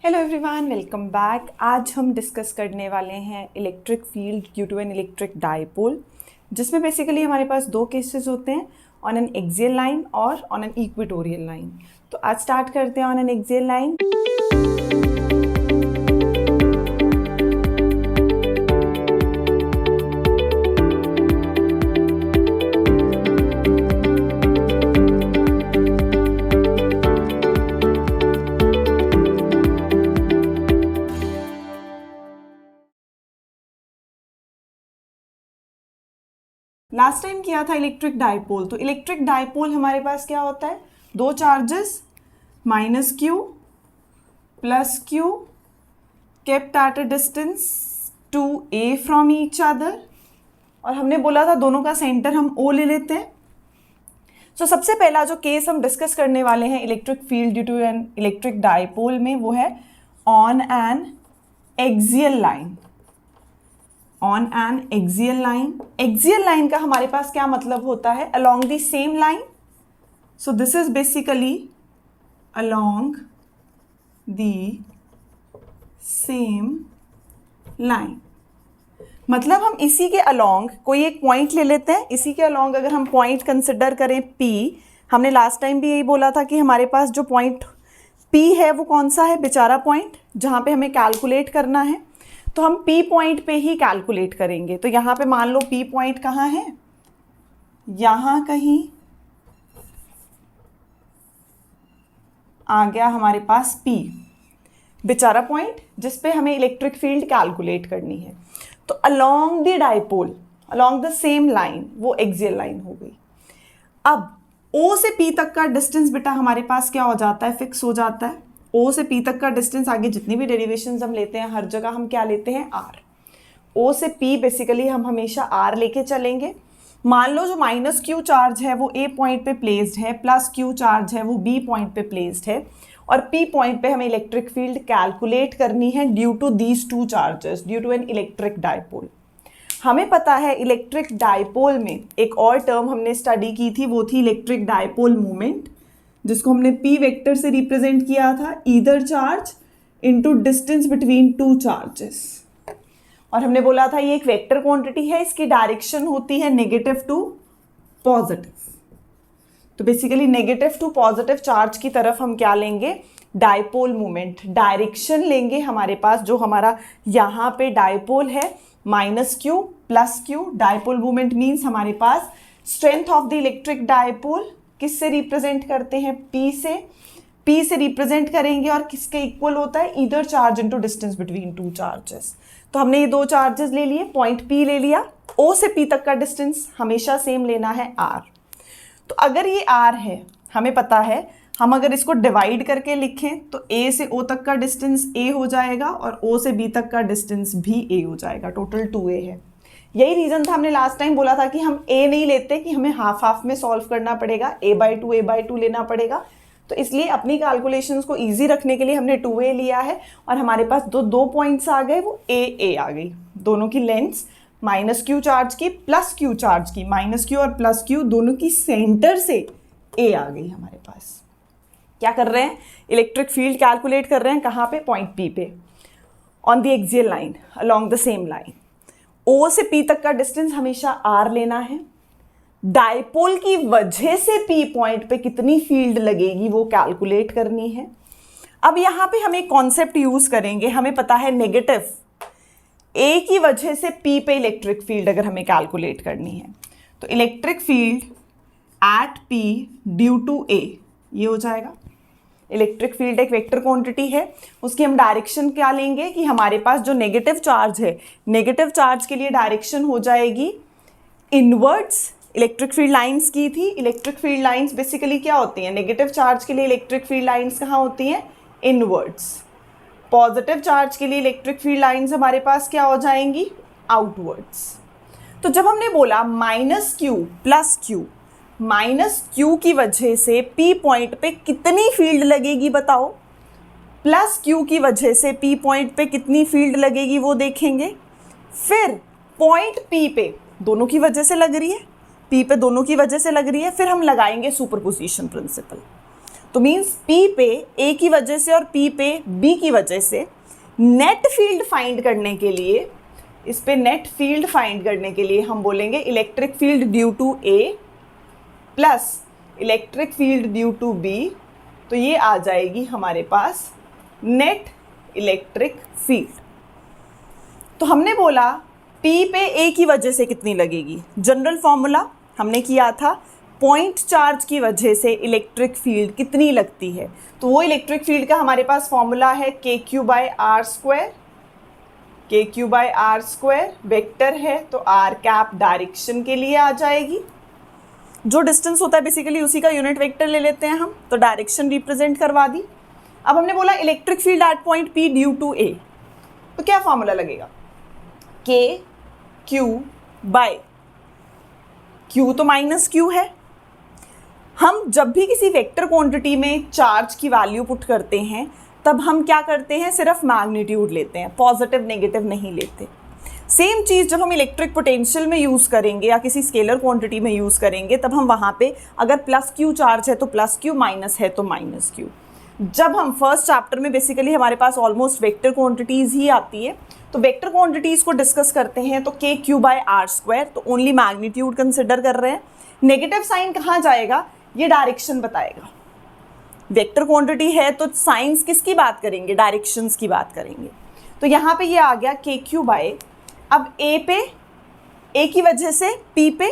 Hello everyone, welcome back. आज हम discuss करने वाले हैं electric field due to an electric dipole, जिसमें बेसिकली हमारे पास दो केसेस होते हैं, ऑन एन एक्सियल लाइन और ऑन एन इक्वेटोरियल लाइन। तो आज स्टार्ट करते हैं on an axial line. Last time किया था इलेक्ट्रिक डायपोल। तो इलेक्ट्रिक डायपोल हमारे पास क्या होता है, दो charges minus Q plus Q kept at a distance two A from each other, और हमने बोला था दोनों का सेंटर हम ओ ले लेते हैं। सो सबसे पहला जो केस हम डिस्कस करने वाले हैं electric field due to an electric dipole में, वो है on an axial line. On an axial line, axial line का हमारे पास क्या मतलब होता है, along the same line. So this is basically along the same line. मतलब हम इसी के अलोंग कोई एक पॉइंट ले लेते हैं। इसी के अलोंग अगर हम पॉइंट कंसिडर करें P, हमने लास्ट टाइम भी यही बोला था कि हमारे पास जो पॉइंट P है वो कौन सा है, बेचारा पॉइंट, जहाँ पे हमें कैलकुलेट करना है। तो हम P पॉइंट पे ही कैलकुलेट करेंगे। तो यहाँ पे मान लो P पॉइंट कहाँ है, यहाँ कहीं आ गया हमारे पास P, बेचारा पॉइंट जिस पे हमें इलेक्ट्रिक फील्ड कैलकुलेट करनी है। तो along the dipole, along the same line, वो एक्सियल लाइन हो गई। अब O से P तक का डिस्टेंस बेटा हमारे पास क्या हो जाता है, फिक्स हो जाता है। O से P तक का डिस्टेंस, आगे जितनी भी डेरिवेशंस हम लेते हैं हर जगह हम क्या लेते हैं, R। O से P बेसिकली हम हमेशा R लेके चलेंगे। मान लो जो माइनस Q चार्ज है वो A पॉइंट पे प्लेस्ड है, प्लस Q चार्ज है वो B पॉइंट पे प्लेस्ड है, और P पॉइंट पे हमें इलेक्ट्रिक फील्ड कैलकुलेट करनी है due to these two charges, due to an electric dipole. हमें पता है इलेक्ट्रिक डायपोल में एक और टर्म हमने स्टडी की थी, वो थी इलेक्ट्रिक डायपोल मोमेंट, जिसको हमने P वेक्टर से रिप्रेजेंट किया था, either charge into distance between two charges. और हमने बोला था ये एक वेक्टर क्वांटिटी है, इसकी डायरेक्शन होती है नेगेटिव टू पॉजिटिव। तो basically negative to positive charge की तरफ हम क्या लेंगे, डायपोल मोमेंट, डायरेक्शन लेंगे। हमारे पास जो हमारा यहाँ पे डायपोल है minus Q plus q, dipole moment means हमारे पास strength of the electric dipole किससे रिप्रेजेंट करते हैं, P से रिप्रेजेंट करेंगे, और किसके इक्वल होता है, either charge into distance between two charges. तो हमने ये दो चार्जेस ले लिए, पॉइंट P ले लिया, O से P तक का डिस्टेंस हमेशा सेम लेना है R। तो अगर ये R है, हमें पता है, हम अगर इसको डिवाइड करके लिखें तो A से O तक का डिस्टेंस A हो जाएगा और O से B तक का डिस्टेंस भी A हो जाएगा, टोटल 2A है। यही रीज़न था, हमने लास्ट टाइम बोला था कि हम A नहीं लेते, कि हमें हाफ हाफ में सॉल्व करना पड़ेगा, A/2 लेना पड़ेगा। तो इसलिए अपनी कैलकुलेशंस को इजी रखने के लिए हमने 2A लिया है, और हमारे पास दो पॉइंट्स आ गए, वो A आ गई। दोनों की लेंथ्स माइनस Q चार्ज की प्लस Q चार्ज की, माइनस Q और प्लस Q दोनों की सेंटर से A आ गई हमारे पास। क्या कर रहे हैं, इलेक्ट्रिक फील्ड कैलकुलेट कर रहे हैं, कहाँ पे, पॉइंट P पे, on the axial line, along the same line. O से P तक का डिस्टेंस हमेशा R लेना है। डायपोल की वजह से P पॉइंट पे कितनी फील्ड लगेगी वो कैलकुलेट करनी है। अब यहाँ पे हम एक कॉन्सेप्ट यूज करेंगे, हमें पता है नेगेटिव A की वजह से P पे इलेक्ट्रिक फील्ड अगर हमें कैलकुलेट करनी है, तो electric field at P due to A ये हो जाएगा। इलेक्ट्रिक फील्ड एक वेक्टर क्वांटिटी है, उसकी हम डायरेक्शन क्या लेंगे कि हमारे पास जो नेगेटिव चार्ज है, नेगेटिव चार्ज के लिए डायरेक्शन हो जाएगी इनवर्ड्स। इलेक्ट्रिक फील्ड लाइंस की थी, इलेक्ट्रिक फील्ड लाइंस बेसिकली क्या होती हैं, नेगेटिव चार्ज के लिए इलेक्ट्रिक फील्ड लाइंस कहाँ होती हैं, इनवर्ड्स। पॉजिटिव चार्ज के लिए इलेक्ट्रिक फील्ड लाइंस हमारे पास क्या हो जाएंगी, आउटवर्ड्स। तो जब हमने बोला minus Q plus Q, minus Q की वजह से P पॉइंट पे कितनी फील्ड लगेगी बताओ, प्लस Q की वजह से P पॉइंट पे कितनी फील्ड लगेगी वो देखेंगे। फिर पॉइंट P पे दोनों की वजह से लग रही है, P पे दोनों की वजह से लग रही है, फिर हम लगाएंगे सुपरपोजिशन प्रिंसिपल। तो मीन्स P पे A की वजह से और P पे B की वजह से नेट फील्ड फाइंड करने के लिए, इस पे नेट फील्ड फाइंड करने के लिए हम बोलेंगे electric field due to A plus electric field due to B, तो ये आ जाएगी हमारे पास नेट इलेक्ट्रिक फील्ड। तो हमने बोला P पे A की वजह से कितनी लगेगी, जनरल फॉर्मूला हमने किया था पॉइंट चार्ज की वजह से इलेक्ट्रिक फील्ड कितनी लगती है, तो वो इलेक्ट्रिक फील्ड का हमारे पास फॉर्मूला है KQ/R²। KQ/R², वेक्टर है तो R कैप डायरेक्शन के लिए आ जाएगी, जो डिस्टेंस होता है बेसिकली उसी का यूनिट वेक्टर ले लेते हैं हम, तो डायरेक्शन रिप्रेजेंट करवा दी। अब हमने बोला electric field at point P due to A, तो क्या फॉर्मूला लगेगा, KQ/Q, तो माइनस Q है। हम जब भी किसी वेक्टर क्वांटिटी में चार्ज की वैल्यू पुट करते हैं तब हम क्या करते हैं, सिर्फ मैग्नीट्यूड लेते हैं, पॉजिटिव नेगेटिव नहीं लेते। सेम चीज़ जब हम इलेक्ट्रिक पोटेंशियल में यूज़ करेंगे या किसी स्केलर क्वांटिटी में यूज़ करेंगे तब हम वहाँ पे अगर प्लस Q चार्ज है तो प्लस Q, माइनस है तो माइनस Q। जब हम फर्स्ट चैप्टर में बेसिकली हमारे पास ऑलमोस्ट वेक्टर क्वांटिटीज़ ही आती है, तो वेक्टर क्वांटिटीज़ को डिस्कस करते हैं तो KQ/R², तो ओनली मैग्नीट्यूड कंसिडर कर रहे हैं। नेगेटिव साइन कहाँ जाएगा, ये डायरेक्शन बताएगा। वेक्टर क्वांटिटी है तो साइंस किसकी बात करेंगे, डायरेक्शंस की बात करेंगे। तो यहाँ पे ये आ गया KQ/, अब A पे A की वजह से P पे,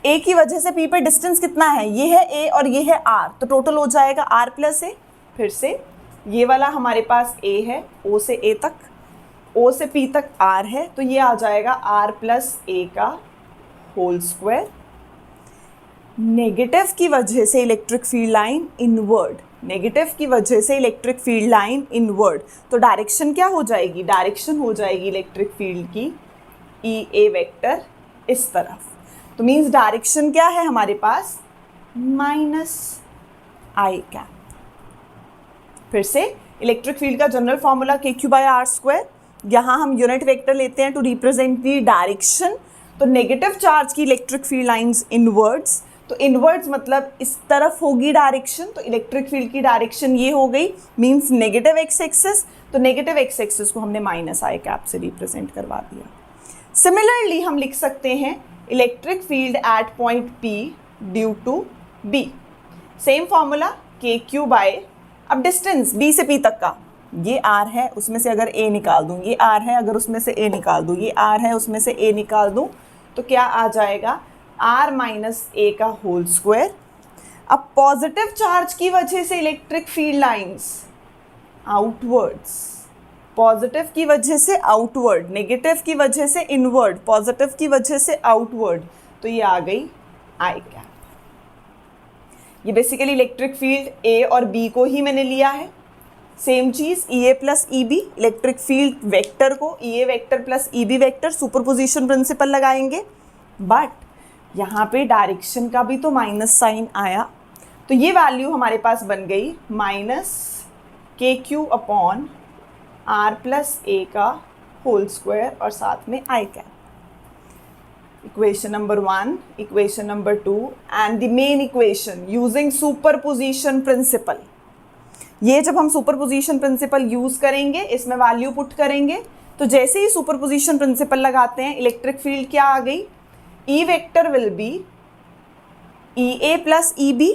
A की वजह से P पे डिस्टेंस कितना है, ये है A और ये है R, तो टोटल हो जाएगा R प्लस A। फिर से ये वाला हमारे पास A है, O से A तक, O से P तक R है, तो ये आ जाएगा R प्लस A का होल स्क्वायर। नेगेटिव की वजह से electric field line inward, negative की वजह से इलेक्ट्रिक फील्ड लाइन इनवर्ड, तो डायरेक्शन क्या हो जाएगी, डायरेक्शन हो जाएगी इलेक्ट्रिक फील्ड की EA वेक्टर इस तरफ। तो मीन्स डायरेक्शन क्या है हमारे पास, माइनस I कैप। फिर से इलेक्ट्रिक फील्ड का जनरल फॉर्मूला KQ/R², यहाँ हम यूनिट वेक्टर लेते हैं टू रिप्रेजेंट दी डायरेक्शन। तो नेगेटिव चार्ज की इलेक्ट्रिक फील्ड लाइंस इनवर्ड्स, तो इनवर्ड्स मतलब इस तरफ होगी डायरेक्शन, तो इलेक्ट्रिक फील्ड की डायरेक्शन ये हो गई, मीन्स नेगेटिव एक्स एक्सिस, तो नेगेटिव एक्स एक्सिस को हमने माइनस I कैप से रिप्रेजेंट करवा दिया। सिमिलरली हम लिख सकते हैं electric field at point P due to B, same formula KQ/, अब डिस्टेंस B से P तक का, ये R है, उसमें से अगर A निकाल दूँ, ये R है, अगर उसमें से A निकाल दूँ, ये R है, उसमें से A निकाल दूँ, तो क्या आ जाएगा, R माइनस A का होल स्क्वायर। अब पॉजिटिव चार्ज की वजह से electric field lines outwards, positive की वजह से आउटवर्ड, नेगेटिव की वजह से इनवर्ड, पॉजिटिव की वजह से आउटवर्ड, तो ये आ गई I कैप। ये बेसिकली इलेक्ट्रिक फील्ड A और B को ही मैंने लिया है। सेम चीज़ EA plus EB, electric field vector को EA vector plus EB vector superposition principle लगाएंगे, बट यहाँ पे डायरेक्शन का भी तो माइनस साइन आया, तो ये वैल्यू हमारे पास बन गई माइनस KQ/R प्लस A का होल स्क्वायर और साथ में I cap. Equation number 1, equation number 2 and the main equation using superposition principle. ये जब हम सुपरपोजिशन प्रिंसिपल यूज़ करेंगे, इसमें वैल्यू पुट करेंगे, तो जैसे ही सुपरपोजिशन प्रिंसिपल लगाते हैं इलेक्ट्रिक फील्ड क्या आ गई, E vector will be EA plus EB।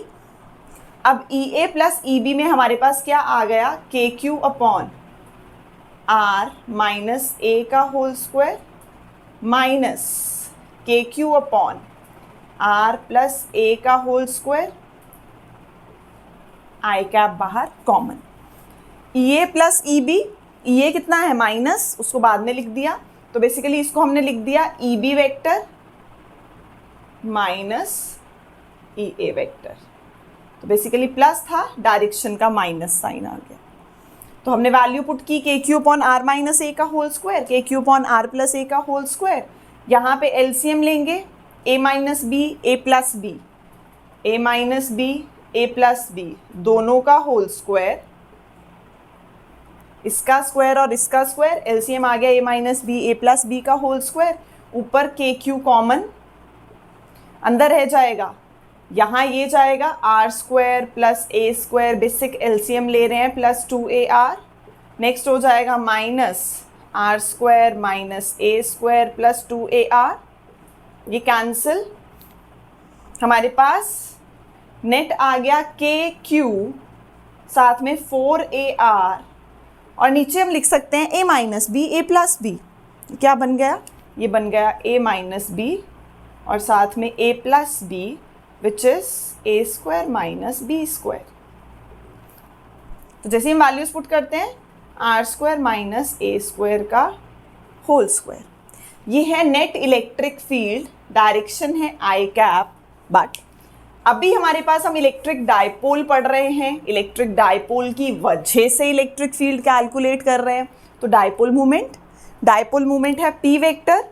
अब EA प्लस EB में हमारे पास क्या आ गया, KQ/R माइनस A का whole square minus KQ/R plus A का होल स्क्वायर, I कैप बाहर common. EA plus EB, EA कितना है माइनस, उसको बाद में लिख दिया, तो बेसिकली इसको हमने लिख दिया EB vector minus EA vector, तो बेसिकली प्लस था, डायरेक्शन का माइनस साइन आ गया। तो हमने वैल्यू पुट की KQ/R माइनस A का whole square, KQ/R plus A का होल स्क्वायर। यहाँ पे LCM लेंगे, A minus B, A plus B, A minus B, A plus B, दोनों का होल स्क्वायर, इसका स्क्वायर और इसका स्क्वायर, LCM आ गया A minus B, A plus B का होल स्क्वायर, ऊपर KQ कॉमन, अंदर रह जाएगा यहाँ ये जाएगा R square plus A square, basic LCM ले रहे हैं, प्लस 2AR। नेक्स्ट हो जाएगा minus R square minus A square plus 2AR, ये कैंसिल। हमारे पास नेट आ गया KQ साथ में 4AR, और नीचे हम लिख सकते हैं A minus B A plus B. क्या बन गया? ये बन गया A माइनस बी और साथ में A plus B which is A square minus B square. तो जैसे हम वैल्यूज पुट करते हैं R square minus A square का होल स्क्वायर। ये है नेट इलेक्ट्रिक फील्ड, डायरेक्शन है आई कैप। बट अभी हमारे पास हम इलेक्ट्रिक डाइपोल पढ़ रहे हैं, इलेक्ट्रिक डाइपोल की वजह से इलेक्ट्रिक फील्ड कैलकुलेट कर रहे हैं। तो डाइपोल मूवमेंट है P वेक्टर।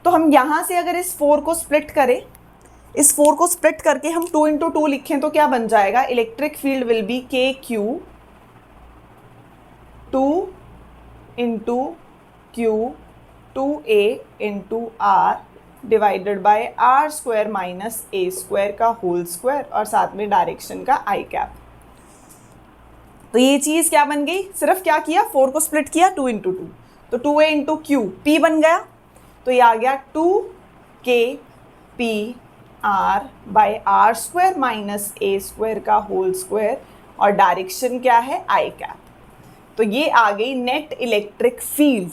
तो हम यहाँ से अगर इस 4 को स्प्लिट करें, इस 4 को स्प्लिट करके हम 2 इंटू 2 लिखें तो क्या बन जाएगा? Electric field will be KQ 2 into Q 2A into R divided by R square minus A square का होल स्क्वायर और साथ में डायरेक्शन का आई कैप। तो ये चीज़ क्या बन गई? सिर्फ क्या किया? 4 को स्प्लिट किया 2 इंटू 2, तो 2A इंटू Q P बन गया। तो ये आ गया 2KP R by R square minus A square का होल स्क्वायर और डायरेक्शन क्या है? I cap. तो ये आ गई नेट इलेक्ट्रिक फील्ड।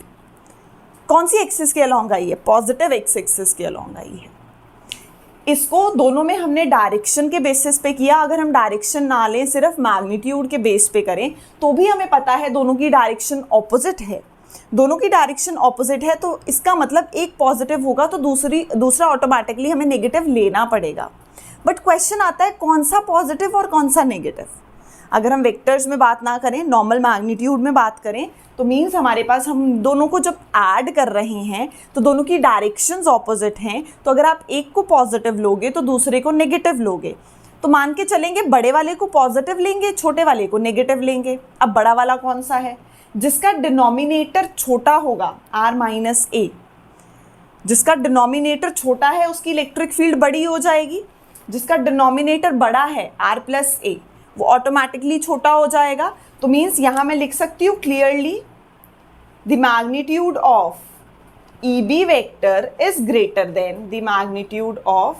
कौन सी एक्सिस के अलोंग आई है? पॉजिटिव एक्स एक्सिस के अलोंग आई है। इसको दोनों में हमने डायरेक्शन के बेसिस पे किया। अगर हम डायरेक्शन ना लें, सिर्फ मैग्नीट्यूड के बेस पे करें, तो भी हमें पता है दोनों की डायरेक्शन ऑपोजिट है। दोनों की डायरेक्शन ऑपोजिट है तो इसका मतलब एक पॉजिटिव होगा तो दूसरा ऑटोमेटिकली हमें नेगेटिव लेना पड़ेगा। बट क्वेश्चन आता है कौन सा पॉजिटिव और कौन सा नेगेटिव। अगर हम वेक्टर्स में बात ना करें, नॉर्मल मैग्नीट्यूड में बात करें, तो मीन्स हमारे पास हम दोनों को जब ऐड कर रहे हैं तो दोनों की डायरेक्शंस ऑपोजिट हैं। तो अगर आप एक को पॉजिटिव लोगे तो दूसरे को नेगेटिव लोगे। तो मान के चलेंगे बड़े वाले को पॉजिटिव लेंगे, छोटे वाले को नेगेटिव लेंगे। अब बड़ा वाला कौन सा है? जिसका डिनोमिनेटर छोटा होगा, R माइनस ए। जिसका डिनोमिनेटर छोटा है उसकी इलेक्ट्रिक फील्ड बड़ी हो जाएगी। जिसका डिनोमिनेटर बड़ा है, R प्लस ए, वो ऑटोमेटिकली छोटा हो जाएगा। तो मीन्स यहाँ मैं लिख सकती हूँ clearly the magnitude of EB vector is greater than the magnitude of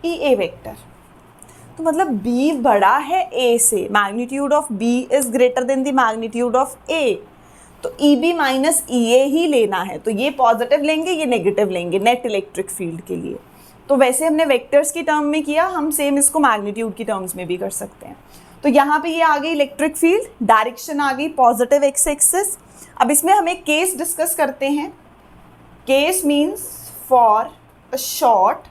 EA vector. तो मतलब B बड़ा है A से, magnitude of B is greater than the magnitude of A। तो EB माइनस EA ही लेना है। तो ये पॉजिटिव लेंगे, ये नेगेटिव लेंगे नेट इलेक्ट्रिक फील्ड के लिए। तो वैसे हमने वेक्टर्स की टर्म में किया, हम सेम इसको मैग्नीट्यूड की टर्म्स में भी कर सकते हैं। तो यहाँ पे ये आ गई इलेक्ट्रिक फील्ड, डायरेक्शन आ गई पॉजिटिव एक्स एक्सिस। अब इसमें हम एक केस डिस्कस करते हैं। Case means for a short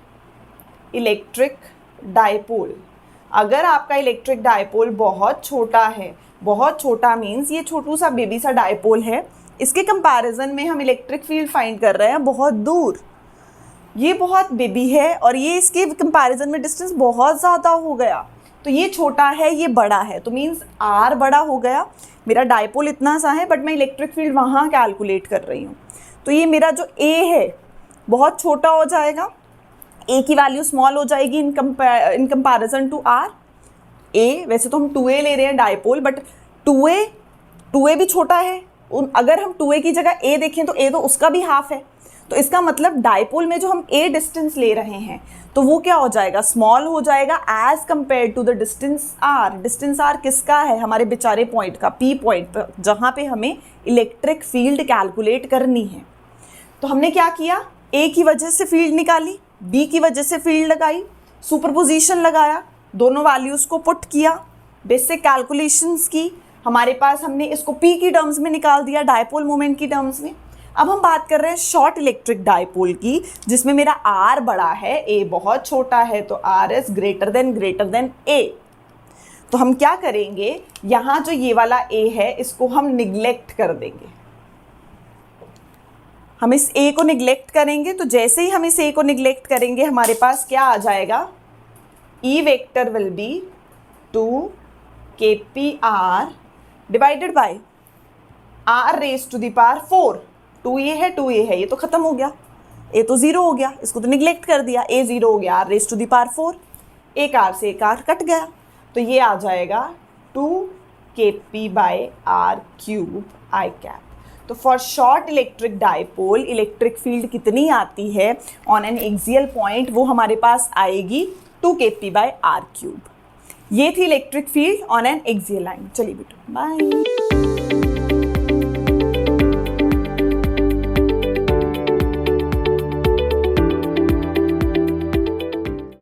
electric dipole. अगर आपका इलेक्ट्रिक डाइपोल बहुत छोटा है, बहुत छोटा मीन्स ये छोटू सा बेबी सा डाइपोल है, इसके कंपैरिजन में हम इलेक्ट्रिक फील्ड फाइंड कर रहे हैं बहुत दूर, ये बहुत बेबी है और ये इसके कंपैरिजन में डिस्टेंस बहुत ज़्यादा हो गया। तो ये छोटा है, ये बड़ा है, तो मीन्स R बड़ा हो गया। मेरा डाइपोल इतना सा है बट मैं इलेक्ट्रिक फील्ड वहाँ कैलकुलेट कर रही हूँ। तो ये मेरा जो A है बहुत छोटा हो जाएगा, A की वैल्यू स्मॉल हो जाएगी in comparison to R। A वैसे तो हम 2A ले रहे हैं डाइपोल, बट 2A भी छोटा है। अगर हम 2A की जगह A देखें तो A तो उसका भी हाफ है। तो इसका मतलब डाइपोल में जो हम A डिस्टेंस ले रहे हैं तो वो क्या हो जाएगा? स्मॉल हो जाएगा as compare to the distance R। Distance R किसका है? हमारे बेचारे पॉइंट का, P पॉइंट पर, जहाँ पे हमें इलेक्ट्रिक फील्ड कैलकुलेट करनी है। तो हमने क्या किया? A की वजह से फील्ड निकाली, B की वजह से फील्ड लगाई, सुपरपोजिशन लगाया, दोनों वैल्यूज़ को पुट किया, बेसिक कैलकुलेशंस की। हमारे पास हमने इसको P की टर्म्स में निकाल दिया, डाइपोल मोमेंट की टर्म्स में। अब हम बात कर रहे हैं शॉर्ट इलेक्ट्रिक डाइपोल की, जिसमें मेरा R बड़ा है, A बहुत छोटा है, तो R is greater than A। तो हम क्या करेंगे? यहाँ जो ये वाला A है इसको हम निग्लेक्ट कर देंगे। हम इस A को निग्लेक्ट करेंगे, तो जैसे ही हम इस A को निग्लेक्ट करेंगे हमारे पास क्या आ जाएगा? E vector will be 2KPR divided by R raise to the power 4। 2A है, ये तो खत्म हो गया, A तो 0 हो गया, इसको तो निगलेक्ट कर दिया, A 0 हो गया, R raise to the power 4। एक आर से एक आर कट गया, तो ये आ जाएगा 2kp/r³ I कैप। तो for short electric dipole electric field कितनी आती है ऑन एन एक्सियल पॉइंट, वो हमारे पास आएगी 2kp/r³। ये थी electric field on an axial line. चलिए बेटा बाय।